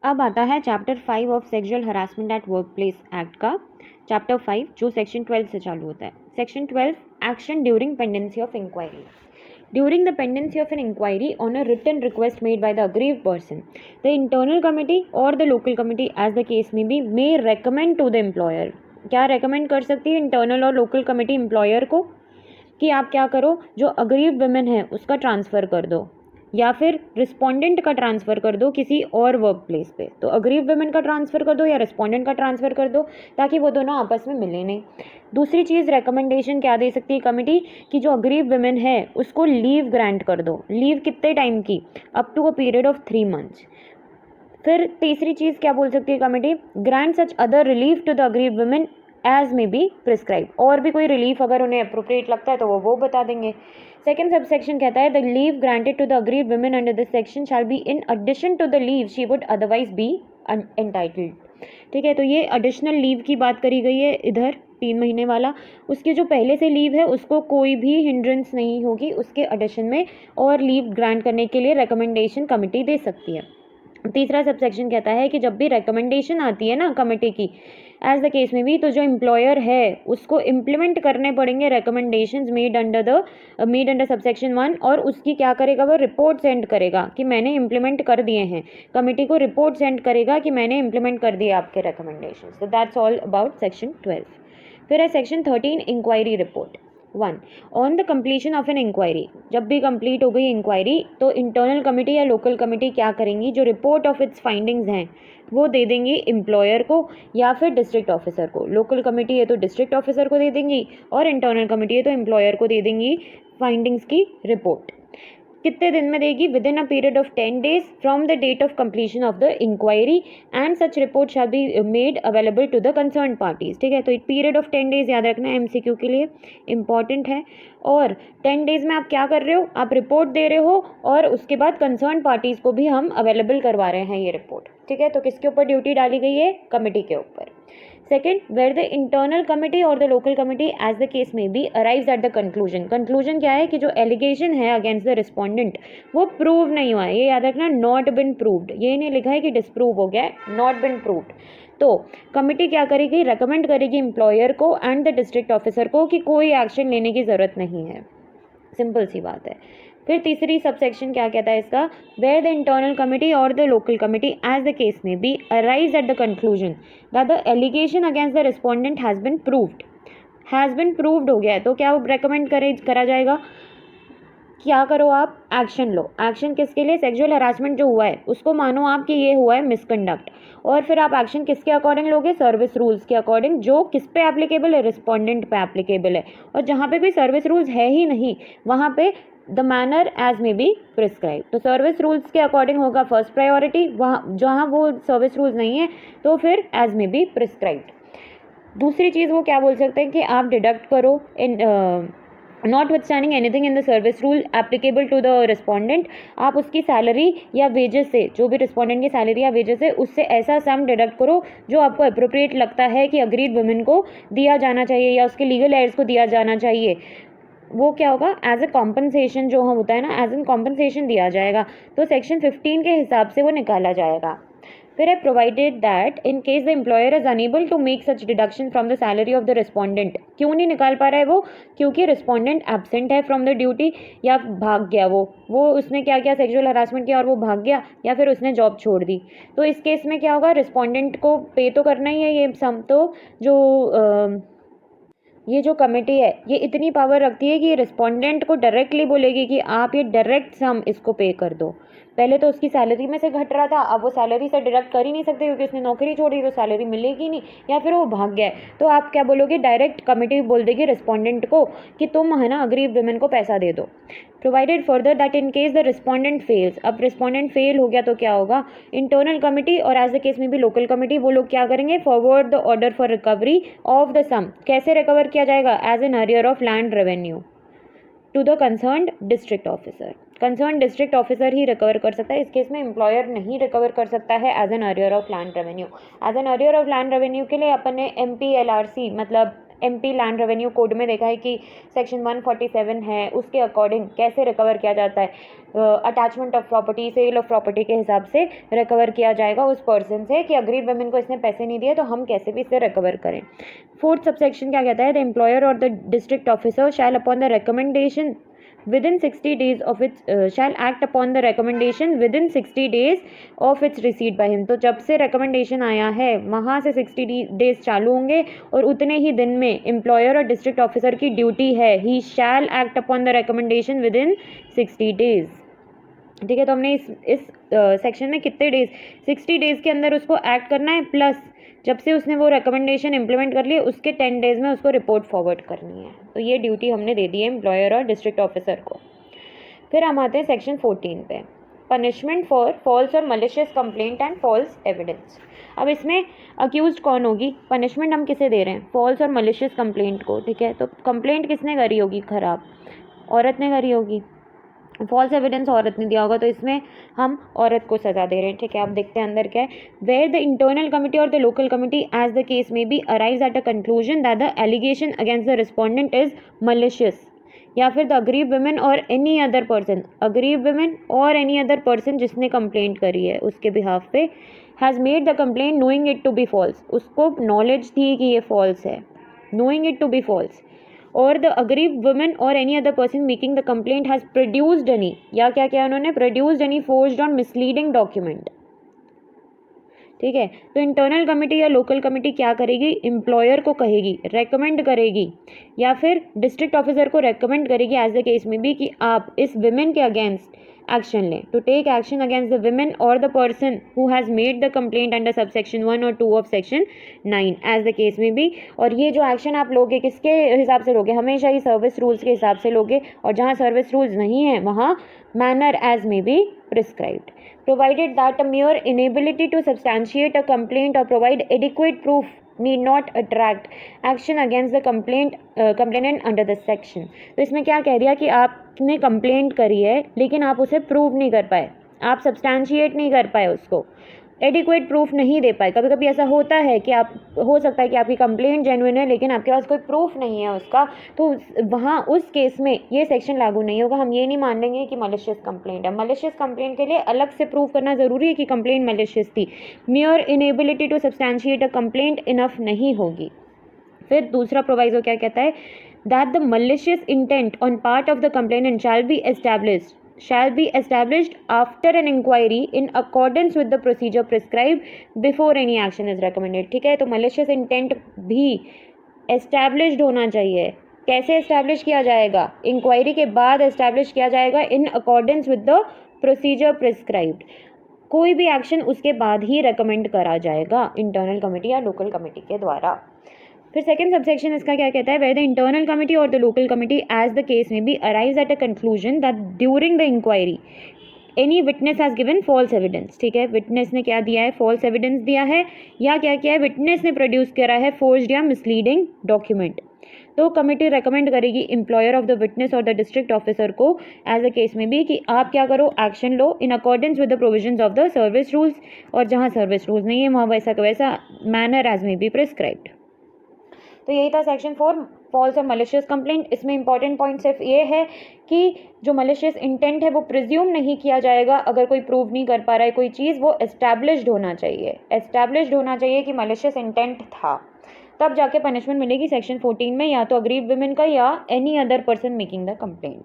अब आता है chapter 5 of sexual harassment at workplace act का चैप्टर 5 जो सेक्शन 12 से चालू होता है। Section 12 action during pendency of inquiry. During the pendency of an inquiry on a written request made by the aggrieved person, the internal committee or the local committee, as the case may be, may recommend to the employer. क्या recommend कर सकती है internal और local committee employer को कि आप क्या करो, जो aggrieved women है उसका ट्रांसफ़र कर दो या फिर रिस्पोंडेंट का ट्रांसफ़र कर दो किसी और वर्क प्लेस पे। तो अग्रीव वुमेन का ट्रांसफ़र कर दो या रिस्पोंडेंट का ट्रांसफ़र कर दो ताकि वो दोनों आपस में मिले नहीं। दूसरी चीज़ रिकमेंडेशन क्या दे सकती है कमिटी कि जो अग्रीव वुमेन है उसको लीव ग्रांट कर दो। लीव कितने टाइम की? Up to a period of 3 months. फिर तीसरी चीज़ क्या बोल सकती है committee? Grant such other relief to the aggrieved women as may be prescribe. और भी कोई रिलीफ अगर उन्हें अप्रोप्रिएट लगता है तो वो बता देंगे। सेकेंड सब सेक्शन कहता है the leave granted to the aggrieved women under this section shall be in addition to the leave she would otherwise be entitled. ठीक है, तो ये एडिशनल लीव की बात करी गई है इधर 3 महीने वाला। उसकी जो पहले से लीव है उसको कोई भी हिंड्रेंस नहीं होगी उसके एडिशन में, और लीव ग्रांट करने के लिए रिकमेंडेशन कमिटी दे सकती है। तीसरा सब सेक्शन कहता है कि जब भी रिकमेंडेशन आती है ना कमेटी की, एज द केस में भी, तो जो एम्प्लॉयर है उसको इम्प्लीमेंट करने पड़ेंगे रिकमेंडेशंस मेड अंडर सबसेक्शन 1, और उसकी क्या करेगा, वो रिपोर्ट सेंड करेगा कि मैंने इम्प्लीमेंट कर दिए हैं। कमेटी को रिपोर्ट सेंड करेगा कि मैंने इम्प्लीमेंट कर दिए आपके रिकमेंडेशंस। तो दैट्स ऑल अबाउट सेक्शन 12। फिर है section 13 inquiry report. 1 on the completion of an inquiry. जब भी कंप्लीट हो गई इंक्वायरी तो इंटरनल कमेटी या लोकल कमेटी क्या करेंगी, जो रिपोर्ट ऑफ इट्स फाइंडिंग्स हैं वो दे देंगी एम्प्लॉयर को या फिर डिस्ट्रिक्ट ऑफिसर को। लोकल कमेटी है तो डिस्ट्रिक्ट ऑफिसर को दे देंगी और इंटरनल कमेटी है तो एम्प्लॉयर को दे देंगी फाइंडिंग्स की रिपोर्ट। कितने दिन में देगी? Within a period of 10 days from the date of completion of the inquiry and such report shall be made available to the concern parties. ठीक है, तो पीरियड ऑफ 10 days याद रखना है, MCQ के लिए इंपॉर्टेंट है। और 10 days में आप क्या कर रहे हो, आप रिपोर्ट दे रहे हो और उसके बाद कंसर्न पार्टीज को भी हम अवेलेबल करवा रहे हैं ये रिपोर्ट। ठीक है, तो किसके ऊपर ड्यूटी डाली गई है? कमेटी के ऊपर। Second, where the internal committee और the local committee as the case may be arrives at the conclusion. Conclusion क्या है कि जो एलिगेशन है अगेंस्ट द रिस्पोंडेंट वो प्रूव नहीं हुआ है। ये याद रखना, नॉट बिन प्रूव्ड। ये नहीं लिखा है कि डिस्प्रूव हो गया है, नॉट बिन प्रूव्ड। तो कमेटी क्या करेगी? रेकमेंड करेगी एम्प्लॉयर को एंड द डिस्ट्रिक्ट ऑफिसर को कि कोई एक्शन लेने की ज़रूरत नहीं है। सिंपल सी बात है। फिर तीसरी सबसेक्शन क्या कहता है इसका? वेयर द इंटरनल कमेटी और the local committee as the case may be arise at the conclusion that the allegation against the respondent has been proved हो गया है, तो क्या वो रेकमेंड करा जाएगा? क्या करो आप? एक्शन लो। एक्शन किसके लिए? सेक्सुअल हरासमेंट जो हुआ है उसको मानो आप कि ये हुआ है मिसकंडक्ट, और फिर आप एक्शन किसके अकॉर्डिंग लोगे? सर्विस रूल्स के अकॉर्डिंग, जो किस पे एप्लीकेबल है? रिस्पोंडेंट पे एप्लीकेबल है। और जहाँ पे भी सर्विस रूल्स है ही नहीं वहाँ पे the manner as may be prescribe. तो सर्विस रूल्स के अकॉर्डिंग होगा फर्स्ट प्रायोरिटी, वहाँ जहाँ वो सर्विस रूल्स नहीं है तो फिर एज मे बी प्रिस्क्राइब्ड। दूसरी चीज़ वो क्या बोल सकते हैं कि आप डिडक्ट करो in notwithstanding anything in the service rule applicable to the respondent, आप उसकी सैलरी या वेजेस से, जो भी रिस्पोंडेंट की सैलरी या वेजेस है उससे ऐसा सम डिडक्ट करो जो आपको अप्रोप्रिएट लगता है कि अग्रीड वुमेन को दिया जाना चाहिए या उसके लीगल एयर्स को दिया जाना चाहिए। वो क्या होगा? एज ए कॉम्पनसेशन जो होता है ना, एज एन कॉम्पनसेशन दिया जाएगा। तो सेक्शन 15 के हिसाब से वो निकाला जाएगा। फिर है provided that in case the employer is unable to make such deduction from the salary of the respondent. क्यों नहीं निकाल पा रहा है वो? क्योंकि रिस्पोंडेंट एब्सेंट है फ्रॉम द ड्यूटी या भाग गया। वो उसने क्या किया? सेक्सुअल हरासमेंट किया और वो भाग गया, या फिर उसने जॉब छोड़ दी। तो इस केस में क्या होगा? रिस्पोंडेंट को पे तो करना ही है ये सम। तो ये जो कमेटी है ये इतनी पावर रखती है कि ये रिस्पोंडेंट को डायरेक्टली बोलेगी कि आप ये डायरेक्ट सम इसको पे कर दो। पहले तो उसकी सैलरी में से घट रहा था, अब वो सैलरी से डिडक्ट कर ही नहीं सकते क्योंकि उसने नौकरी छोड़ी तो सैलरी मिलेगी नहीं, या फिर वो भाग गया है। तो आप क्या बोलोगे? डायरेक्ट कमेटी बोल देगी रिस्पोंडेंट को कि तुम है ना अग्रीव वुमेन को पैसा दे दो। Provided further that in case the respondent fails. अब रिस्पोंडेंट फेल हो गया तो क्या होगा? इंटरनल कमेटी और एज द केस में भी लोकल कमेटी वो लोग क्या करेंगे? Forward the order for recovery of the sum. कैसे रिकवर किया जाएगा? As an arrear of land revenue to the concerned district officer. Concern district officer ही रिकवर कर सकता है। इस केस में एम्प्लॉयर नहीं रिकवर कर सकता है as an arrear of land revenue. As an arrear of land revenue के लिए अपन ने MPLRC मतलब MP लैंड रेवेन्यू कोड में देखा है कि सेक्शन 147 है, उसके अकॉर्डिंग कैसे रिकवर किया जाता है, attachment of property, sale of property के हिसाब से रिकवर किया जाएगा उस पर्सन से कि अग्रीड वुमेन को इसने पैसे नहीं दिए तो हम कैसे भी इससे रिकवर करें। फोर्थ सबसेक्शन क्या कहता है, द एम्प्लॉयर और the district officer shall upon the recommendation within 60 days of its shall act upon the recommendation within 60 days of its receipt by him। तो जब से recommendation आया है वहाँ से 60 days चालू होंगे और उतने ही दिन में एम्प्लॉयर और डिस्ट्रिक्ट ऑफिसर की ड्यूटी है ही shall act upon the recommendation within 60 days। ठीक है, तो हमने इस सेक्शन में कितने डेज, 60 डेज के अंदर उसको एक्ट करना है, प्लस जब से उसने वो रिकमेंडेशन इम्प्लीमेंट कर ली उसके 10 डेज में उसको रिपोर्ट फॉरवर्ड करनी है। तो ये ड्यूटी हमने दे दी है एम्प्लॉयर और डिस्ट्रिक्ट ऑफिसर को। फिर हम आते हैं सेक्शन 14 पे, पनिशमेंट फॉर फॉल्स और malicious complaint and false evidence. अब इसमें अक्यूज्ड कौन होगी, पनिशमेंट हम किसे दे रहे हैं, फॉल्स और मलिशियस कंप्लेंट को। ठीक है, तो कंप्लेंट किसने करी होगी खराब, औरत ने करी होगी, फॉल्स एविडेंस औरत ने दिया होगा, तो इसमें हम औरत को सजा दे रहे हैं। ठीक है, आप देखते हैं अंदर क्या है, वेयर द इंटरनल कमिटी और the local committee as the case may be arrives at a conclusion that the allegation against the respondent is malicious, या फिर द अग्रीव वुमेन और any other person, aggrieved women और any other person जिसने complaint करी है उसके behalf पे, has made the complaint knowing it to be false, उसको नॉलेज थी कि ये फॉल्स है, knowing it to be false, और द अग्रीव्ड वुमेन और any other person making the complaint has produced any, या क्या क्या उन्होंने प्रोड्यूस्ड एनी फोर्ज्ड और मिसलीडिंग डॉक्यूमेंट। ठीक है, तो इंटरनल कमेटी या लोकल कमेटी क्या करेगी, एम्प्लॉयर को कहेगी, रेकमेंड करेगी, या फिर डिस्ट्रिक्ट ऑफिसर को रेकमेंड करेगी एज द केस में भी कि आप इस विमेन के अगेंस्ट एक्शन लें, to take action against the women और the person who has made the complaint under subsection 1 और 2 of section 9 as the case में भी। और ये जो एक्शन आप लोगे किसके हिसाब से लोगे, हमेशा ही सर्विस रूल्स के हिसाब से लोगे, और जहाँ सर्विस रूल्स नहीं है वहाँ मैनर एज में be prescribed, provided that a mere inability to substantiate a complaint or provide adequate proof need not attract action against the complainant under the section। तो इसमें क्या कह दिया कि आपने कंप्लेंट करी है लेकिन आप उसे प्रूव नहीं कर पाए, आप सब्सटैंशिएट नहीं कर पाए, उसको एडिक्वेट प्रूफ नहीं दे पाए। कभी कभी ऐसा होता है कि आप, हो सकता है कि आपकी कंप्लेंट जेन्युइन है लेकिन आपके पास कोई प्रूफ नहीं है उसका, तो वहाँ उस केस में ये सेक्शन लागू नहीं होगा। हम ये नहीं मान लेंगे कि मलिशियस कंप्लेंट है, मलिशियस कंप्लेंट के लिए अलग से प्रूव करना ज़रूरी है कि कंप्लेंट मलिशियस थी, mere inability to substantiate a complaint enough नहीं होगी। फिर दूसरा प्रोवाइजो क्या कहता है, that the malicious intent on part of the complainant shall be established after an inquiry in accordance with the procedure prescribed before any action is recommended। ठीक है, तो malicious intent भी established होना चाहिए। कैसे establish किया जाएगा, इंक्वायरी के बाद establish किया जाएगा in accordance with the procedure prescribed। कोई भी एक्शन उसके बाद ही recommend करा जाएगा इंटरनल कमेटी या लोकल कमेटी के द्वारा। फिर सेकंड सबसेक्शन इसका क्या कहता है, वेयर द इंटरनल कमेटी और the local committee as the case may be arrives at a conclusion that during the inquiry any witness has given false evidence. ठीक है, विटनेस ने क्या दिया है, फॉल्स एविडेंस दिया है, या क्या किया है, विटनेस ने प्रोड्यूस करा है फोर्ज्ड या मिसलीडिंग डॉक्यूमेंट। तो कमेटी रेकमेंड करेगी एम्प्लॉयर ऑफ द विटनेस और द डिस्ट्रिक्ट ऑफिसर को एज द केस में भी कि आप क्या करो, action low in accordance with the provisions of the service rules, और जहाँ सर्विस रूल्स नहीं है वहाँ वैसा का वैसा मैनर एज में बी प्रिस्क्राइब्ड। तो यही था सेक्शन 4, फॉल्स और मलिशियस कंप्लेंट। इसमें इंपॉर्टेंट पॉइंट सिर्फ ये है कि जो मलिशियस इंटेंट है वो प्रिज्यूम नहीं किया जाएगा, अगर कोई प्रूव नहीं कर पा रहा है कोई चीज़, वो एस्टैब्लिश्ड होना चाहिए, एस्टैब्लिश्ड होना चाहिए कि मलिशियस इंटेंट था, तब जाके पनिशमेंट मिलेगी सेक्शन 14 में, या तो अग्रीड वुमेन का या any other person making the complaint.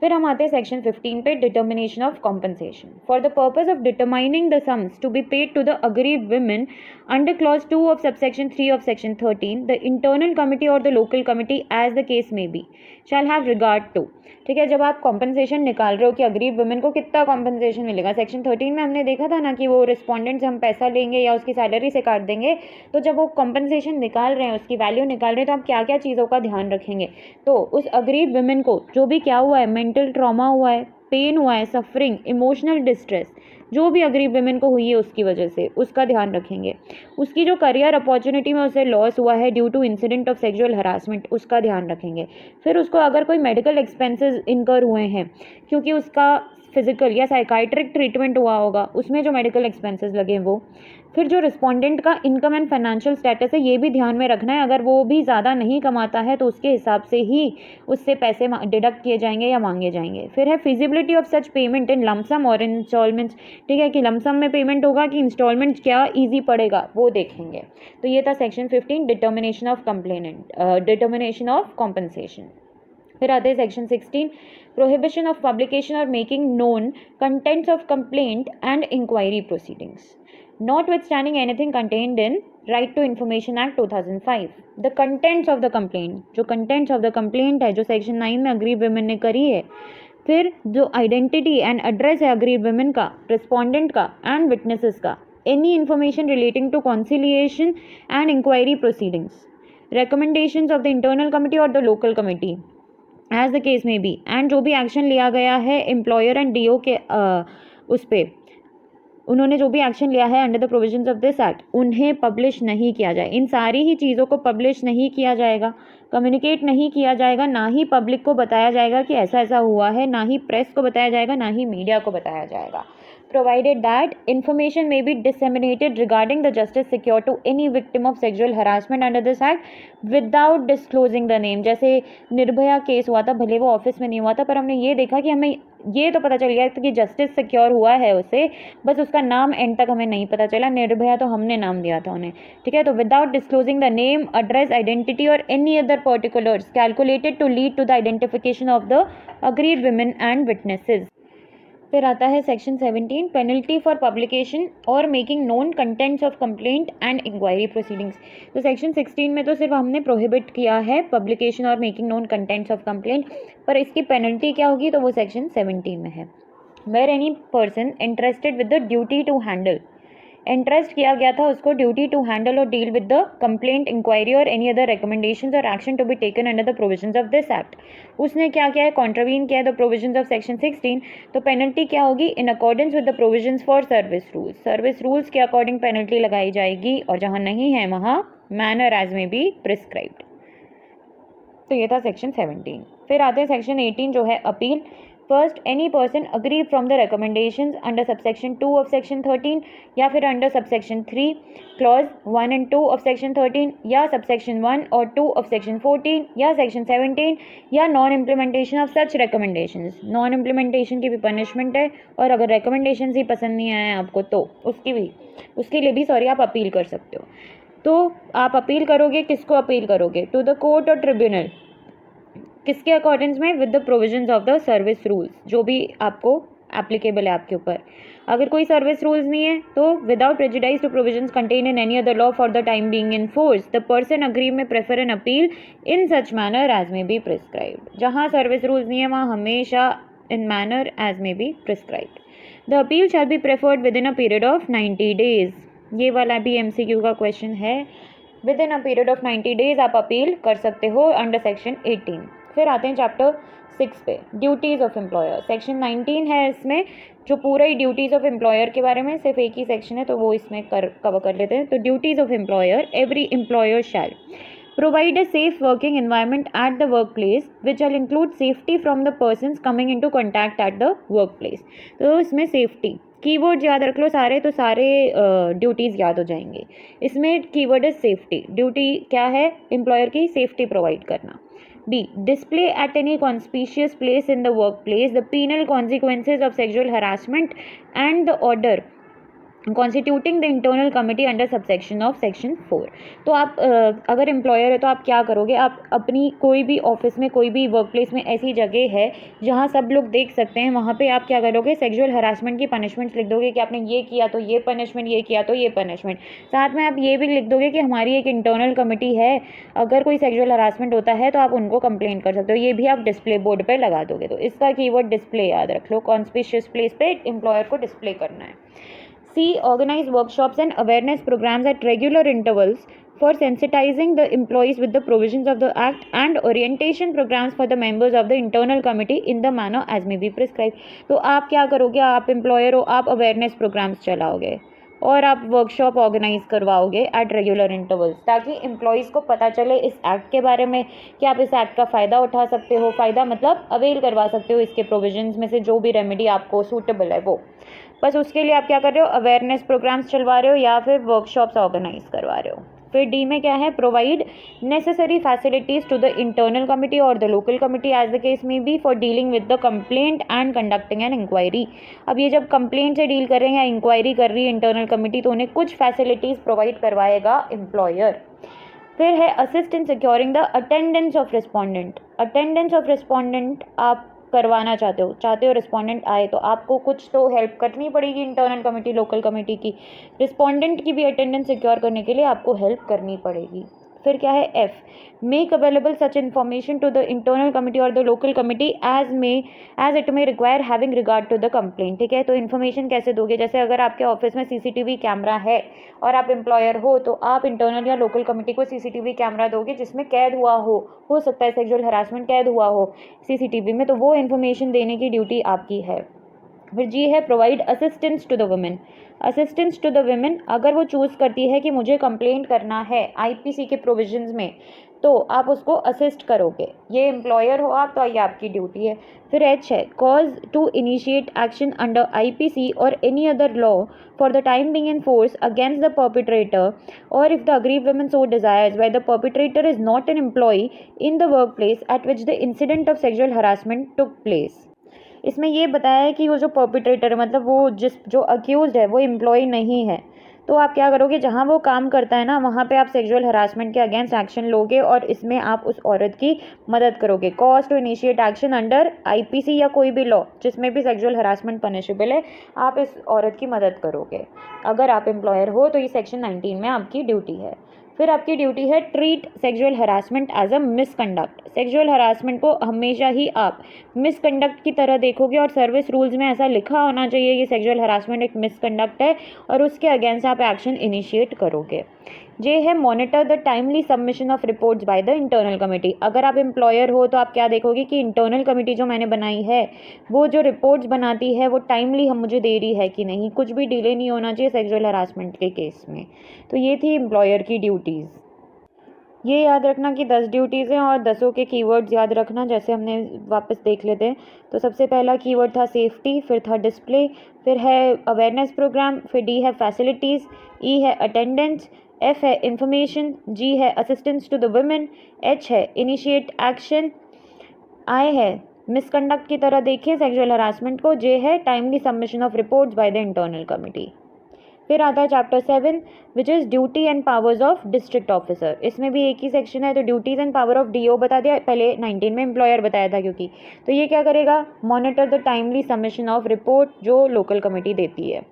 फिर हम आते हैं सेक्शन 15 पे, determination of compensation. For the purpose of determining the sums to be paid to the aggrieved women under clause 2 of subsection 3 of section 13, the internal committee और the local committee as the case may be shall have regard to. ठीक है, जब आप compensation निकाल रहे हो कि agreed women को कितना कॉम्पनसेशन मिलेगा, सेक्शन 13 में हमने देखा था ना कि वो रिस्पोंडेंट से हम पैसा लेंगे या उसकी सैलरी से काट देंगे, तो जब वो कॉम्पनसेशन निकाल रहे हैं, उसकी वैल्यू निकाल रहे हैं, तो आप क्या क्या चीज़ों का ध्यान रखेंगे। तो उस अग्रीड वुमेन को जो भी क्या हुआ है, मेंटल ट्रॉमा हुआ है, पेन हुआ है, सफरिंग, इमोशनल डिस्ट्रेस, जो भी अग्रीड वुमेन को हुई है उसकी वजह से, उसका ध्यान रखेंगे। उसकी जो करियर अपॉर्चुनिटी में उसे लॉस हुआ है due to incident of sexual harassment, उसका ध्यान रखेंगे। फिर उसको अगर कोई मेडिकल एक्सपेंसेस इनकर हुए हैं क्योंकि उसका फिजिकल या साइकाइट्रिक ट्रीटमेंट हुआ होगा, उसमें जो मेडिकल एक्सपेंसेस लगे वो। फिर जो रिस्पोंडेंट का इनकम एंड फाइनेंशियल स्टेटस है, ये भी ध्यान में रखना है। अगर वो भी ज़्यादा नहीं कमाता है तो उसके हिसाब से ही उससे पैसे डिडक्ट किए जाएंगे या मांगे जाएंगे। फिर है feasibility of such payment in lump sum और इंस्टॉलमेंट्स, ठीक है, कि लमसम में पेमेंट होगा कि इंस्टॉलमेंट क्या ईजी पड़ेगा वो देखेंगे। तो ये था section 15, determination of complainant, determination of compensation. फिर आते हैं सेक्शन 16, प्रोहिबिशन ऑफ पब्लिकेशन और making known contents of complaint and inquiry proceedings notwithstanding anything contained in Right to Information Act 2005. The contents of the complaint, जो contents of the complaint है जो section 9 में agreed women ने करी है। फिर जो आइडेंटिटी एंड एड्रेस है अग्रीड वुमेन का, रिस्पोंडेंट का एंड विटनेसेस का, any information relating to conciliation and inquiry proceedings, recommendations of the internal committee or the local committee as the case may be, and जो भी action लिया गया है employer and do के उस पर, उन्होंने जो भी एक्शन लिया है under the provisions of this act, उन्हें पब्लिश नहीं किया जाए। इन सारी ही चीज़ों को पब्लिश नहीं किया जाएगा, कम्युनिकेट नहीं किया जाएगा, ना ही पब्लिक को बताया जाएगा कि ऐसा ऐसा हुआ है, ना ही प्रेस को बताया जाएगा, ना ही मीडिया को बताया जाएगा। provided that information may be disseminated regarding the justice secured to any victim of sexual harassment under this act without disclosing the name। जैसे निर्भया केस हुआ था, भले वो ऑफिस में नहीं हुआ था, पर हमने ये देखा कि हमें ये तो पता चल गया कि जस्टिस सिक्योर हुआ है उसे, बस उसका नाम एंड तक हमें नहीं पता चला। निर्भया तो हमने नाम दिया था उन्हें, ठीक है। तो without disclosing the name, address, identity और any other particulars calculated to lead to the identification of the aggrieved women and witnesses. फिर आता है सेक्शन 17, पेनल्टी फॉर पब्लिकेशन और making known contents of complaint and inquiry proceedings. तो section 16 में तो सिर्फ हमने प्रोहिबिट किया है पब्लिकेशन और making known contents of complaint, पर इसकी पेनल्टी क्या होगी तो वो सेक्शन 17 में है। Where any person interested with the duty to handle, interest किया गया था उसको ड्यूटी टू हैंडल और deal with the complaint, inquiry और एनी अदर रिकमेंडेशंस और action to be taken under the provisions of this act, उसने क्या किया है, कॉन्ट्रवीन किया है द प्रोविजंस ऑफ सेक्शन 16, तो पेनल्टी क्या होगी, in accordance with the provisions for service rules, service rules के अकॉर्डिंग पेनल्टी लगाई जाएगी, और जहाँ नहीं है वहाँ मैनर एज में बी प्रिस्क्राइब्ड। तो ये था सेक्शन 17। फिर आते हैं सेक्शन 18 जो है appeal. First, any person agree from the recommendations under subsection 2 of section 13 या फिर under subsection 3 clause 1 and 2 of section 13 या सबसेक्शन 1 और 2 ऑफ सेक्शन 14 या सेक्शन 17 या non implementation of such recommendations. Non implementation की भी पनिशमेंट है, और अगर रिकमेंडेशंस ही पसंद नहीं आए आपको तो उसके लिए भी आप अपील कर सकते हो। तो आप अपील करोगे, किसको अपील करोगे, टू द कोर्ट और ट्रिब्यूनल, किसके अकॉर्डिंग्स में, with the provisions of the service rules, जो भी आपको एप्लीकेबल है आपके ऊपर। अगर कोई सर्विस रूल्स नहीं है तो without prejudice to provisions contain in any other law for the time being in force, the person aggrieved may prefer an appeal in such manner as may be prescribed. जहाँ service rules नहीं है वहाँ हमेशा in manner as may be prescribed. The appeal shall be preferred within a period of 90 days। ये वाला भी MCQ का question है। Within a period of 90 days आप अपील कर सकते हो अंडर सेक्शन 18। फिर आते हैं चैप्टर 6 पे, ड्यूटीज़ ऑफ एम्प्लॉयर। सेक्शन 19 है इसमें, जो पूरा ही ड्यूटीज़ ऑफ एम्प्लॉयर के बारे में, सिर्फ एक ही सेक्शन है तो वो इसमें कवर कर लेते हैं। तो duties of employer, every employer shall provide a safe working environment at the workplace which will include safety from the persons coming into contact at the workplace। तो इसमें सेफ्टी कीवर्ड याद रख लो सारे, तो सारे ड्यूटीज़ याद हो जाएंगे। इसमें कीवर्ड है सेफ्टी। ड्यूटी क्या है, एम्प्लॉयर की सेफ्टी प्रोवाइड करना। B, display at any conspicuous place in the workplace the penal consequences of sexual harassment and the order constituting the internal committee under subsection of section 4। तो आप अगर employer है तो आप क्या करोगे, आप अपनी कोई भी ऑफिस में, कोई भी वर्क प्लेस में ऐसी जगह है जहाँ सब लोग देख सकते हैं, वहाँ पे आप क्या करोगे, सेक्सुअल हरासमेंट की पनिशमेंट्स लिख दोगे कि आपने ये किया तो ये पनिशमेंट, ये किया तो ये पनिशमेंट। साथ में आप ये भी लिख दोगे कि हमारी एक इंटरनल कमिटी है, अगर कोई सेक्सुअल हरासमेंट होता है तो आप उनको कंप्लेंट कर सकते हो। ये भी आप डिस्प्ले बोर्ड पर लगा दोगे। तो इसका कीवर्ड डिस्प्ले याद रख लो, कॉन्स्पिशियस प्लेस पे एम्प्लॉयर को डिस्प्ले करना है। C, organize workshops and awareness programs at regular intervals for sensitizing the employees with the provisions of the act and orientation programs for the members of the internal committee in the manner as may be prescribed. तो आप क्या करोगे, आप employer हो, आप awareness programmes चलाओगे और आप वर्कशॉप ऑर्गेनाइज करवाओगे एट रेगुलर इंटरवल्स, ताकि एम्प्लॉयज़ को पता चले इस एक्ट के बारे में कि आप इस एक्ट का फ़ायदा उठा सकते हो, फ़ायदा मतलब अवेल करवा सकते हो इसके प्रोविजंस में से जो भी रेमेडी आपको सूटेबल है वो। बस उसके लिए आप क्या कर रहे हो, अवेयरनेस प्रोग्राम्स चलवा रहे हो या फिर वर्कशॉप्स ऑर्गेनाइज करवा रहे हो। फिर डी में क्या है, provide necessary facilities to the internal committee और the local committee as the case may be for dealing with the complaint and conducting an inquiry. अब ये जब कंप्लेंट से डील कर रहे हैं या इंक्वायरी कर रही है इंटरनल कमिटी तो उन्हें कुछ फैसिलिटीज़ प्रोवाइड करवाएगा एम्प्लॉयर। फिर है assist in securing the attendance of respondent. Attendance of respondent आप करवाना चाहते हो रिस्पोंडेंट आए तो आपको कुछ तो हेल्प करनी पड़ेगी इंटरनल कमेटी लोकल कमेटी की, रिस्पोंडेंट की भी अटेंडेंस सिक्योर करने के लिए आपको हेल्प करनी पड़ेगी। फिर क्या है F, make available such information to the internal committee और the local committee as it may require having regard to the complaint. ठीक है, तो इन्फॉर्मेशन कैसे दोगे, जैसे अगर आपके ऑफिस में सीसीटीवी कैमरा है और आप एम्प्लॉयर हो तो आप इंटरनल या लोकल कमिटी को सीसीटीवी कैमरा दोगे जिसमें कैद हुआ हो सकता है सेक्सुअल हरासमेंट कैद हुआ हो सीसीटीवी में, तो वो इन्फॉर्मेशन देने की ड्यूटी आपकी है। फिर जी है provide assistance to the women. Assistance to the women, अगर वो चूज़ करती है कि मुझे कंप्लेंट करना है आईपीसी के प्रोविजंस में तो आप उसको असिस्ट करोगे, ये एम्प्लॉयर हो आप तो ये आपकी ड्यूटी है। फिर एच है cause to initiate action under IPC और any other law for the time being in force against the perpetrator or if the aggrieved woman so desires where the perpetrator is not an employee in the workplace at which the incident of sexual harassment took place। इसमें ये बताया है कि वो जो perpetrator है मतलब वो जो अक्यूज है वो एम्प्लॉय नहीं है, तो आप क्या करोगे, जहाँ वो काम करता है ना वहाँ पे आप सेक्सुअल हरासमेंट के अगेंस्ट एक्शन लोगे और इसमें आप उस औरत की मदद करोगे। Cause to initiate action under IPC या कोई भी लॉ जिसमें भी सेक्सुअल हरासमेंट पनिशेबल है, आप इस औरत की मदद करोगे अगर आप एम्प्लॉयर हो, तो ये सेक्शन 19 में आपकी ड्यूटी है। फिर आपकी ड्यूटी है treat sexual harassment as a misconduct. Sexual harassment को हमेशा ही आप मिसकंडक्ट की तरह देखोगे और सर्विस रूल्स में ऐसा लिखा होना चाहिए कि सेक्सुअल हरासमेंट एक मिसकंडक्ट है और उसके अगेंस्ट आप एक्शन इनिशिएट करोगे। जे है monitor the timely submission of reports by the internal committee. अगर आप एम्प्लॉयर हो तो आप क्या देखोगे कि इंटरनल कमेटी जो मैंने बनाई है वो जो रिपोर्ट्स बनाती है वो टाइमली हम मुझे दे रही है कि नहीं, कुछ भी डिले नहीं होना चाहिए सेक्सुअल हरासमेंट के केस में। तो ये थी एम्प्लॉयर की ड्यूटीज़। ये याद रखना कि 10 ड्यूटीज़ हैं और 10 के कीवर्ड्स याद रखना, जैसे हमने वापस देख लेते हैं। तो सबसे पहला कीवर्ड था सेफ्टी, फिर था डिस्प्ले, फिर है अवेयरनेस प्रोग्राम, फिर डी है फैसिलिटीज़, ई है अटेंडेंस, एफ है इंफॉर्मेशन, जी है assistance to the women, H है इनिशिएट एक्शन, आई है मिसकंडक्ट की तरह देखें सेक्सुअल हरासमेंट को, जे है timely submission of reports by the internal committee. फिर आता है chapter 7 which is duty and powers of district officer. इसमें भी एक ही सेक्शन है, तो duties and power of DO बता दिया, पहले 19 में एम्प्लॉयर बताया था क्योंकि, तो ये क्या करेगा, monitor the timely submission of report जो लोकल कमेटी देती है।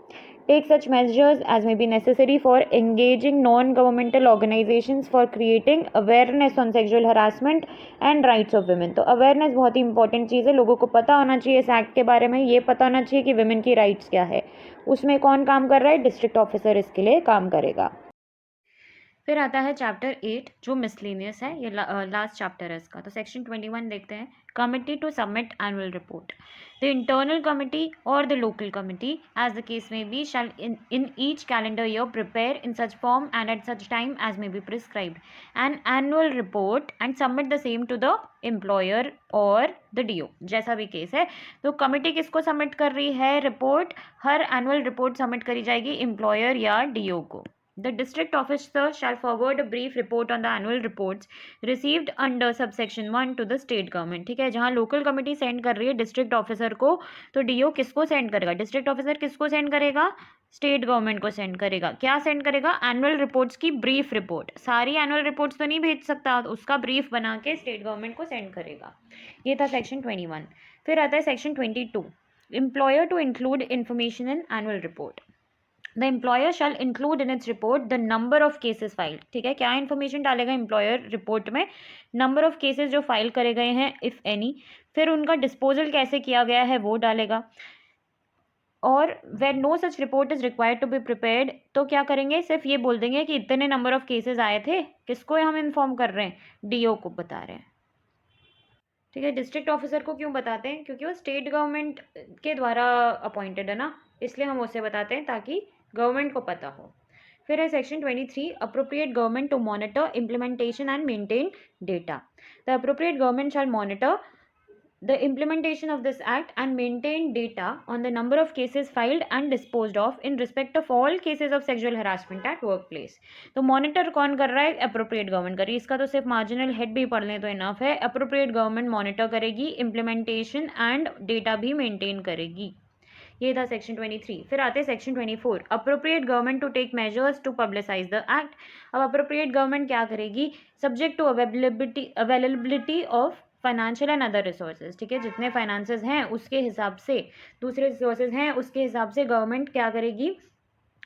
Take such measures as may be necessary for engaging non-governmental organizations for creating awareness on sexual harassment and rights of women। तो अवेयरनेस बहुत ही इंपॉर्टेंट चीज़ है, लोगों को पता होना चाहिए इस एक्ट के बारे में, ये पता होना चाहिए कि विमेन की राइट्स क्या है। उसमें कौन काम कर रहा है, डिस्ट्रिक्ट ऑफिसर इसके लिए काम करेगा। फिर आता है चैप्टर 8 जो मिसलेनियस है, ये लास्ट चैप्टर है इसका। तो सेक्शन 21 देखते हैं, committee to submit annual report. The internal committee और the local committee as the case may be shall in each calendar year prepare in such form and at such time as may be prescribed an annual report and submit the same to the employer और the DO, जैसा भी case है। तो committee किसको submit कर रही है report, हर annual report submit करी जाएगी एम्प्लॉयर या डीओ को। The district officer shall forward a brief report on the annual reports received under subsection 1 to the state government। ठीक है, जहाँ लोकल कमिटी सेंड कर रही है डिस्ट्रिक्ट ऑफिसर को, तो डीओ किसको सेंड करेगा, डिस्ट्रिक्ट ऑफिसर किसको सेंड करेगा, स्टेट गवर्नमेंट को सेंड करेगा। क्या सेंड करेगा, एनुअल रिपोर्ट्स की ब्रीफ रिपोर्ट। सारी एनुअल रिपोर्ट्स तो नहीं भेज सकता, उसका ब्रीफ बना के स्टेट गवर्नमेंट को सेंड करेगा। ये था सेक्शन 21। फिर आता है section 22, employer to include information in annual report. The employer shall include in its report the number of cases filed. ठीक है, क्या इन्फॉर्मेशन डालेगा एम्प्लॉयर रिपोर्ट में, नंबर ऑफ केसेस जो फाइल करे गए हैं इफ़ एनी, फिर उनका डिस्पोजल कैसे किया गया है वो डालेगा, और where no such report is required to be prepared, तो क्या करेंगे, सिर्फ ये बोल देंगे कि इतने नंबर ऑफ केसेस आए थे, किसको हम इन्फॉर्म कर रहे हैं, डीओ को बता रहे हैं। ठीक है, डिस्ट्रिक्ट ऑफिसर को क्यों बताते हैं, क्योंकि वो स्टेट गवर्नमेंट के द्वारा अपॉइंटेड है ना, इसलिए हम उसे बताते हैं ताकि गवर्नमेंट को पता हो। फिर है section 23, appropriate government to monitor implementation and maintain data. The appropriate government shall monitor the implementation of this act and maintain data on the number of cases filed and disposed of in respect of all cases of sexual harassment at workplace। तो monitor कौन कर रहा है, appropriate government कर रही है। इसका तो सिर्फ मार्जिनल हेड भी पढ़ लें तो इनफ है। अप्रोप्रिएट गवर्नमेंट मॉनिटर करेगी, इम्प्लीमेंटेशन एंड डेटा भी मेंटेन करेगी। ये था सेक्शन 23। फिर आते हैं section 24, appropriate government to take measures to publicise the act. अब अप्रोप्रिएट गवर्नमेंट क्या करेगी, subject to availability of financial and other resources. ठीक है, जितने फाइनेंसेस हैं उसके हिसाब से, दूसरे रिसोर्सेज हैं उसके हिसाब से गवर्नमेंट क्या करेगी,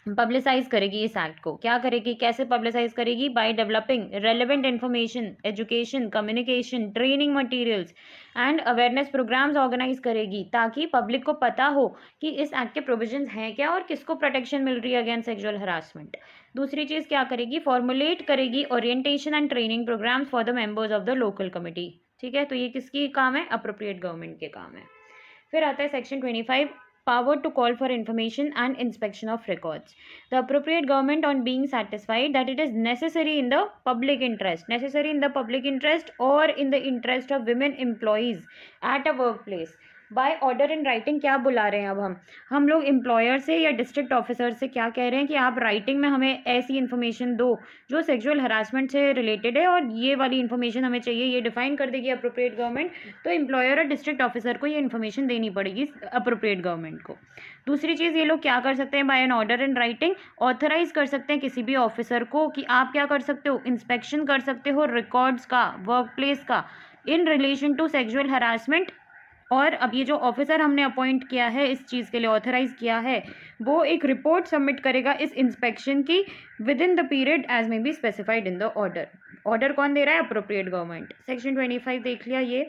पब्लिसाइज करेगी इस एक्ट को। क्या करेगी, कैसे पब्लिसाइज करेगी, by developing relevant information, education, communication, training materials and awareness programmes organise करेगी, ताकि पब्लिक को पता हो कि इस एक्ट के प्रोविजंस हैं क्या और किसको प्रोटेक्शन मिल रही है अगेंस्ट सेक्सुअल हरासमेंट। दूसरी चीज़ क्या करेगी, फॉर्मुलेट करेगी orientation and training programmes for the members of the local committee. ठीक है, तो ये किसकी काम है, अप्रोप्रिएट गवर्नमेंट के काम है। फिर आता है section 25, power to call for information and inspection of records. The appropriate government, on being satisfied that it is necessary in the public interest or in the interest of women employees at a workplace, by order in writing, क्या बुला रहे हैं अब हम लोग employer से या district officer से क्या कह रहे हैं कि आप राइटिंग में हमें ऐसी इन्फॉर्मेशन दो जो सेक्सुअल हरासमेंट से रिलेटेड है और ये वाली इन्फॉर्मेशन हमें चाहिए, ये डिफाइन कर देगी अप्रोप्रिएट गवर्नमेंट। तो एम्प्लॉयर और डिस्ट्रिक्ट ऑफिसर को ये इन्फॉर्मेशन देनी पड़ेगी अप्रोप्रिएट गवर्नमेंट को। दूसरी चीज़, ये लोग क्या कर सकते हैं, by an order in writing authorise कर सकते हैं किसी भी ऑफिसर को कि आप क्या कर सकते हो, इंस्पेक्शन कर सकते हो रिकॉर्ड्स का, वर्क प्लेस का, in relation to sexual harassment. और अब ये जो ऑफिसर हमने अपॉइंट किया है इस चीज़ के लिए ऑथराइज किया है, वो एक रिपोर्ट सबमिट करेगा इस इंस्पेक्शन की within the period as may be specified in the order. Order कौन दे रहा है, अप्रोप्रिएट गवर्नमेंट। सेक्शन 25 देख लिया। ये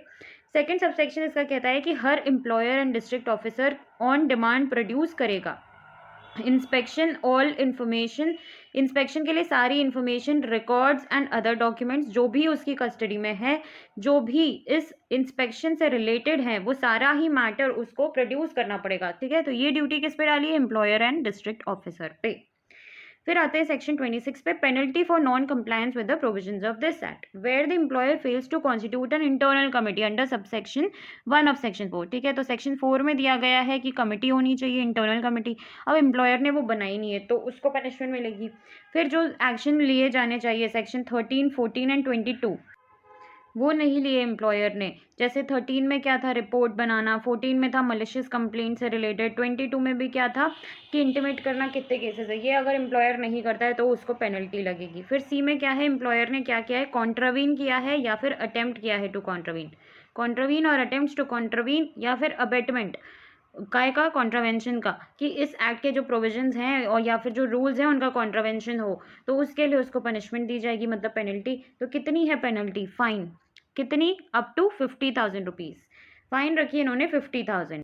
सेकेंड सबसेक्शन इसका कहता है कि हर employer and district officer on demand produce करेगा इंस्पेक्शन ऑल इंफॉर्मेशन, इंस्पेक्शन के लिए सारी information, records and other documents जो भी उसकी कस्टडी में है, जो भी इस इंस्पेक्शन से रिलेटेड है, वो सारा ही मैटर उसको प्रोड्यूस करना पड़ेगा। ठीक है, तो ये ड्यूटी किस पे डाली है, एम्प्लॉयर एंड डिस्ट्रिक्ट ऑफिसर पे। फिर आते हैं सेक्शन 26 पे, penalty for non compliance with the provisions of this act, where the employer fails to constitute an internal committee under subsection 1 of section 4। ठीक है, तो सेक्शन 4 में दिया गया है कि कमिटी होनी चाहिए, इंटरनल कमिटी। अब एम्प्लॉयर ने वो बनाई नहीं है तो उसको पनिशमेंट मिलेगी। फिर जो एक्शन लिए जाने चाहिए, सेक्शन 13, 14 एंड 22 वो नहीं लिए एम्प्लॉयर ने। जैसे 13 में क्या था, रिपोर्ट बनाना, 14 में था मलिशियस कंप्लेंट से रिलेटेड, 22 में भी क्या था कि इंटीमेट करना कितने केसेस है, ये अगर एम्प्लॉयर नहीं करता है तो उसको पेनल्टी लगेगी। फिर सी में क्या है, एम्प्लॉयर ने क्या किया है, कॉन्ट्रावीन किया है या फिर अटेम्प्ट किया है टू कॉन्ट्रावीन और अटेम्प्ट टू कॉन्ट्रावीन या फिर अबेटमेंट काय का, कॉन्ट्रावेंशन का, कि इस एक्ट के जो प्रोविजंस हैं और या फिर जो रूल्स हैं उनका कॉन्ट्रावेंशन हो, तो उसके लिए उसको पनिशमेंट दी जाएगी, मतलब पेनल्टी। तो कितनी है पेनल्टी, फाइन, कितनी, अप टू 50,000 रुपीज़ फाइन रखी इन्होंने 50,000।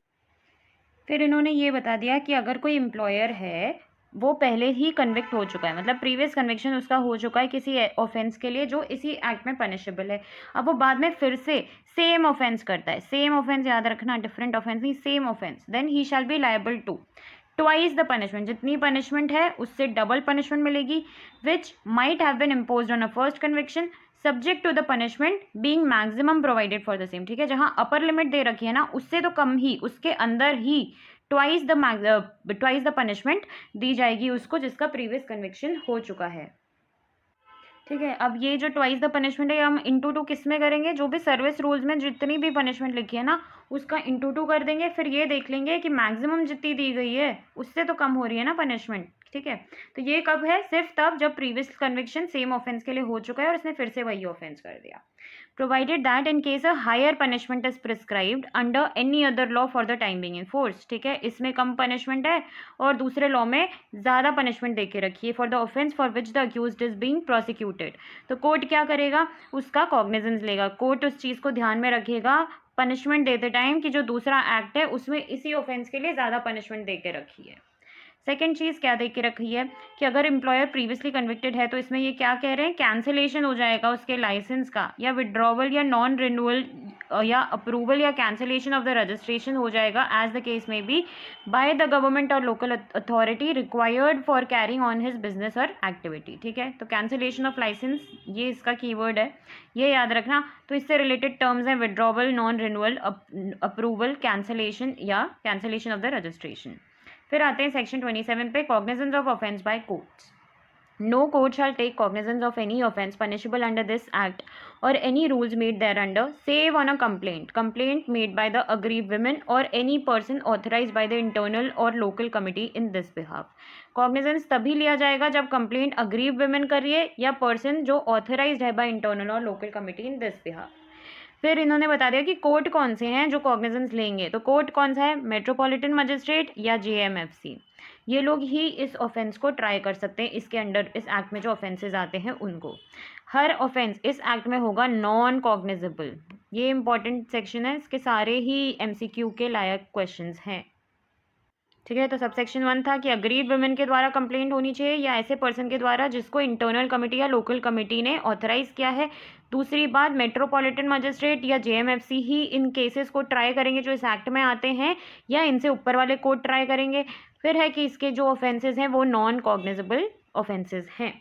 फिर इन्होंने ये बता दिया कि अगर कोई एम्प्लॉयर है वो पहले ही कन्विक्ट हो चुका है, मतलब प्रीवियस कन्विक्शन उसका हो चुका है किसी ऑफेंस के लिए जो इसी एक्ट में पनिशेबल है, अब वो बाद में फिर से सेम ऑफेंस करता है, सेम ऑफेंस याद रखना, डिफरेंट ऑफेंस नहीं, same offence, then he shall be liable to twice the punishment, जितनी पनिशमेंट है उससे डबल पनिशमेंट मिलेगी, which might have been imposed on a first conviction, subject to the punishment being maximum provided for the same. ठीक है, जहाँ upper limit दे रखी है ना उससे तो कम ही, उसके अंदर ही ट्वाइस द पनिशमेंट दी जाएगी उसको जिसका प्रीवियस कन्विक्शन हो चुका है। ठीक है, अब ये जो ट्वाइस द पनिशमेंट है हम इंटू 2 किस में करेंगे, जो भी सर्विस रूल्स में जितनी भी पनिशमेंट लिखी है ना उसका इंटू 2 कर देंगे, फिर ये देख लेंगे कि मैक्सिमम जितनी दी गई है उससे तो कम हो रही है ना पनिशमेंट। ठीक है, तो ये कब है, सिर्फ तब जब प्रीवियस कन्विक्शन सेम ऑफेंस के लिए हो चुका है और इसने फिर से वही ऑफेंस कर दिया। Provided that in case a higher punishment is prescribed under any other law for the time being in force. ठीक है, इसमें कम पनिशमेंट है और दूसरे लॉ में ज़्यादा पनिशमेंट दे के रखी है for the offence for which the accused is being prosecuted. तो कोर्ट क्या करेगा, उसका कॉग्निजेंस लेगा, कोर्ट उस चीज़ को ध्यान में रखेगा पनिशमेंट देते टाइम कि जो दूसरा एक्ट है उसमें इसी ऑफेंस के लिए ज़्यादा पनिशमेंट दे के रखी है। सेकेंड चीज़ क्या दे के रखी है कि अगर एम्प्लॉयर प्रीवियसली कन्विक्टेड है तो इसमें ये क्या कह रहे हैं, कैंसिलेशन हो जाएगा उसके लाइसेंस का, या विड्रॉवल या नॉन रिन्यूअल या अप्रूवल या कैंसिलेशन ऑफ द रजिस्ट्रेशन हो जाएगा as the case may B by the government और local authority required for carrying on his business और एक्टिविटी। ठीक है, तो कैंसिलेशन ऑफ लाइसेंस ये इसका कीवर्ड है, ये याद रखना। तो इससे रिलेटेड टर्म्स हैं withdrawal, non renewal, approval, cancellation या कैंसिलेशन ऑफ द रजिस्ट्रेशन। फिर आते हैं सेक्शन 27 पे, cognizance of offence by courts. No court shall take cognizance of any offence punishable under this act or any rules made thereunder, save on a complaint made by the aggrieved women or any person authorized by the internal or local committee in this behalf। cognizance तभी लिया जाएगा जब complaint aggrieved women कर रही है या person जो authorised है बाय इंटरनल और local committee in this behalf. फिर इन्होंने बता दिया कि कोर्ट कौन से हैं जो कॉग्निजेंस लेंगे। तो कोर्ट कौन सा है, मेट्रोपॉलिटन मजिस्ट्रेट या जेएमएफसी, ये लोग ही इस ऑफेंस को ट्राई कर सकते हैं। इसके अंडर इस एक्ट में जो ऑफेंसेस आते हैं उनको, हर ऑफेंस इस एक्ट में होगा नॉन कॉग्निजेबल। ये इंपॉर्टेंट सेक्शन है, इसके सारे ही एमसीक्यू के लायक क्वेश्चंस हैं। ठीक है, तो सबसेक्शन 1 था कि अग्रीड वुमेन के द्वारा कंप्लेंट होनी चाहिए या ऐसे पर्सन के द्वारा जिसको इंटरनल कमेटी या लोकल कमेटी ने ऑथराइज किया है। दूसरी बात, मेट्रोपॉलिटन मजिस्ट्रेट या जेएमएफसी ही इन केसेस को ट्राई करेंगे जो इस एक्ट में आते हैं, या इनसे ऊपर वाले कोर्ट ट्राई करेंगे। फिर है कि इसके जो ऑफेंसेस हैं वो नॉन कॉग्निजेबल ऑफेंसेस हैं।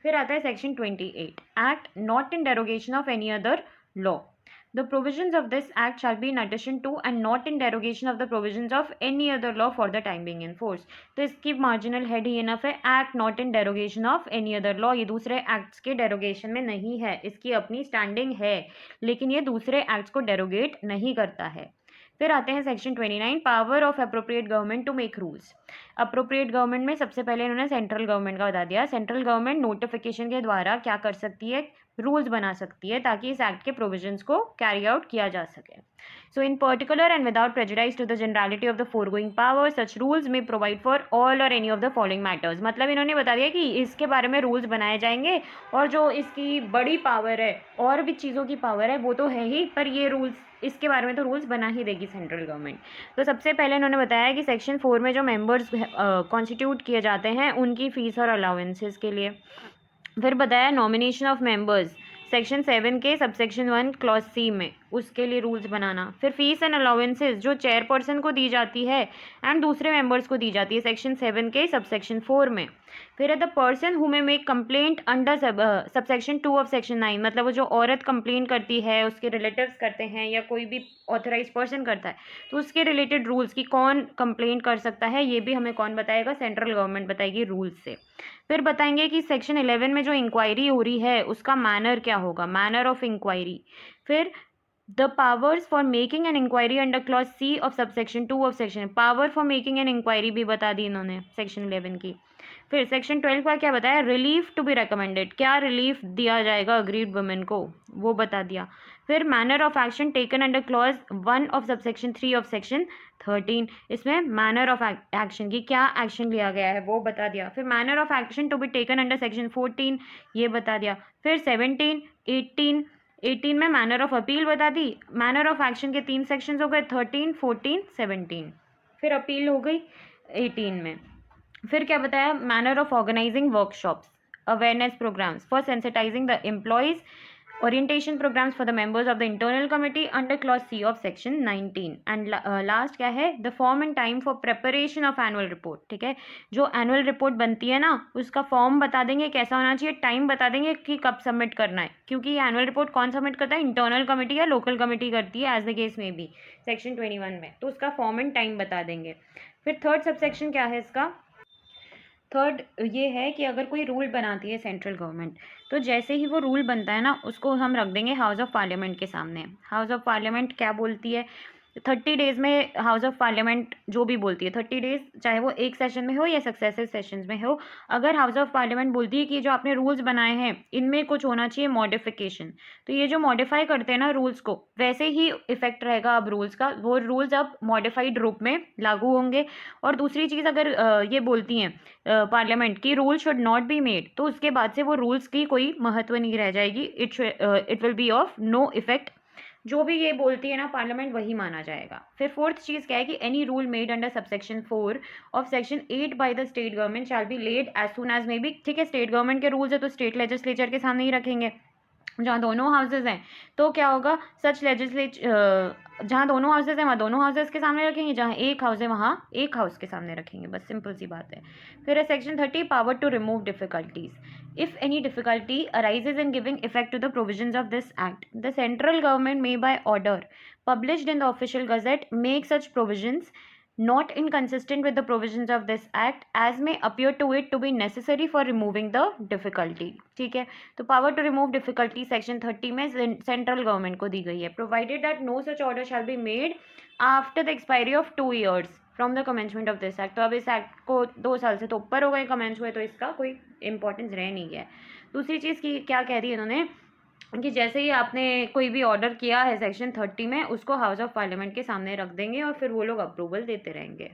फिर आता है section 28, act not in derogation of any other law. The provisions of this act shall be in addition to and not in derogation of the provisions of any other law for the time being in force। तो इसकी marginal head ही enough है, act not in derogation of any other law. ये दूसरे acts के derogation में नहीं है, इसकी अपनी स्टैंडिंग है, लेकिन ये दूसरे एक्ट्स को डेरोगेट नहीं करता है। फिर आते हैं section 29, power of appropriate government to make rules. Appropriate government में सबसे पहले इन्होंने सेंट्रल गवर्नमेंट का बता दिया। सेंट्रल गवर्नमेंट नोटिफिकेशन के द्वारा क्या कर सकती है, रूल्स बना सकती है ताकि इस एक्ट के प्रोविजंस को कैरी आउट किया जा सके। So in particular and without prejudice to the generality of the foregoing power, such rules may provide for all और any of the following matters. मतलब इन्होंने बता दिया कि इसके बारे में रूल्स बनाए जाएंगे, और जो इसकी बड़ी पावर है और भी चीज़ों की पावर है वो तो है ही, पर ये रूल्स इसके बारे में तो रूल्स बना ही देगी सेंट्रल गवर्नमेंट। तो सबसे पहले इन्होंने बताया कि सेक्शन 4 में जो मेंबर्स कॉन्स्टिट्यूट किए जाते हैं उनकी फ़ीस और अलाउंसेस के लिए। फिर बताया नॉमिनेशन ऑफ मेंबर्स सेक्शन 7 के सबसेक्शन 1 क्लॉज सी में, उसके लिए रूल्स बनाना। फिर फीस एंड अलाउंसेस जो चेयरपर्सन को दी जाती है एंड दूसरे मेंबर्स को दी जाती है सेक्शन 7 के सबसेक्शन 4 में। फिर है the person who may make complaint under subsection 2 of section 9, मतलब वो जो औरत कंप्लेंट करती है, उसके रिलेटिव्स करते हैं या कोई भी ऑथराइज पर्सन करता है, तो उसके रिलेटेड रूल्स की कौन कंप्लेंट कर सकता है ये भी हमें कौन बताएगा, सेंट्रल गवर्नमेंट बताएगी रूल्स से। फिर बताएंगे कि सेक्शन 11 में जो इंक्वायरी हो रही है उसका मैनर क्या होगा, मैनर ऑफ इंक्वायरी। फिर the powers for making an inquiry under clause C of subsection 2 of section, power for making an inquiry भी बता दी इन्होंने सेक्शन 11 की। फिर सेक्शन 12 का क्या बताया, रिलीफ टू बी रिकमेंडेड, क्या रिलीफ दिया जाएगा अग्रीड वुमेन को वो बता दिया। फिर manner of action taken under clause 1 of subsection 3 of section 13, इसमें मैनर ऑफ एक्शन की क्या एक्शन लिया गया है वो बता दिया। फिर manner of action to be taken under section 14 ये बता दिया। फिर 17, 18 में मैनर ऑफ अपील बता दी। मैनर ऑफ एक्शन के 3 सेक्शंस हो गए, 13, 14, 17। फिर अपील हो गई 18 में। फिर क्या बताया, manner of organising workshops, awareness programmes for sensitising the employees, orientation programmes for the members of the internal committee under clause C of section 19। And last क्या है, the form and time for preparation of annual report. ठीक है, जो annual report बनती है ना उसका form बता देंगे कैसा होना चाहिए, टाइम बता देंगे कि कब सबमिट करना है, क्योंकि ये एनुअल रिपोर्ट कौन सबमिट करता है, इंटरनल कमेटी या लोकल कमेटी करती है एज द केस में भी सेक्शन 21 में, तो उसका फॉर्म एंड टाइम बता देंगे। फिर थर्ड सबसेक्शन क्या है इसका, थर्ड ये है कि अगर कोई रूल बनाती है सेंट्रल गवर्नमेंट, तो जैसे ही वो रूल बनता है ना उसको हम रख देंगे हाउस ऑफ पार्लियामेंट के सामने। हाउस ऑफ पार्लियामेंट क्या बोलती है, 30 डेज़ में हाउस ऑफ पार्लियामेंट जो भी बोलती है, 30 डेज़ चाहे वो एक सेशन में हो या सक्सेसिव सेशंस में हो, अगर हाउस ऑफ पार्लियामेंट बोलती है कि जो आपने रूल्स बनाए हैं इनमें कुछ होना चाहिए मॉडिफिकेशन, तो ये जो मॉडिफाई करते हैं ना रूल्स को, वैसे ही इफेक्ट रहेगा अब रूल्स का, वो रूल्स अब मॉडिफाइड रूप में लागू होंगे। और दूसरी चीज़, अगर ये बोलती हैं पार्लियामेंट की rule should not be made, तो उसके बाद से वो रूल्स की कोई महत्व नहीं रह जाएगी, it will be of no effect जो भी ये बोलती है ना पार्लियामेंट वही माना जाएगा। फिर फोर्थ चीज़ क्या है कि any rule made under subsection 4 of section 8 by the state government shall be laid as soon as may be. ठीक है, स्टेट गवर्नमेंट के रूल्स है तो स्टेट लेजिस्लेचर के सामने ही रखेंगे। जहाँ दोनों हाउसेज हैं तो क्या होगा, सच लेजिस्लेचर जहाँ दोनों हाउसेज हैं वहाँ दोनों हाउसेज के सामने रखेंगे, जहाँ एक हाउस है वहाँ एक हाउस के सामने रखेंगे, बस सिंपल सी बात है। फिर है section 30 power to remove difficulties. If any difficulty arises in giving effect to the provisions of this act, the central government may by order published in the official gazette make such provisions not inconsistent with the provisions of this act as may appear to it to be necessary for removing the difficulty। ठीक है, तो power to remove difficulty section 30 में central government को दी गई है, provided that no such order shall be made after the expiry of 2 years from the commencement of this act. तो अब इस एक्ट को 2 साल से तो ऊपर हो गए कमेंस हुए, तो इसका कोई इंपॉर्टेंस रह नहीं गया। दूसरी चीज़ की क्या कह रही है इन्होंने कि जैसे ही आपने कोई भी ऑर्डर किया है सेक्शन 30 में, उसको हाउस ऑफ पार्लियामेंट के सामने रख देंगे और फिर वो लोग अप्रूवल देते रहेंगे।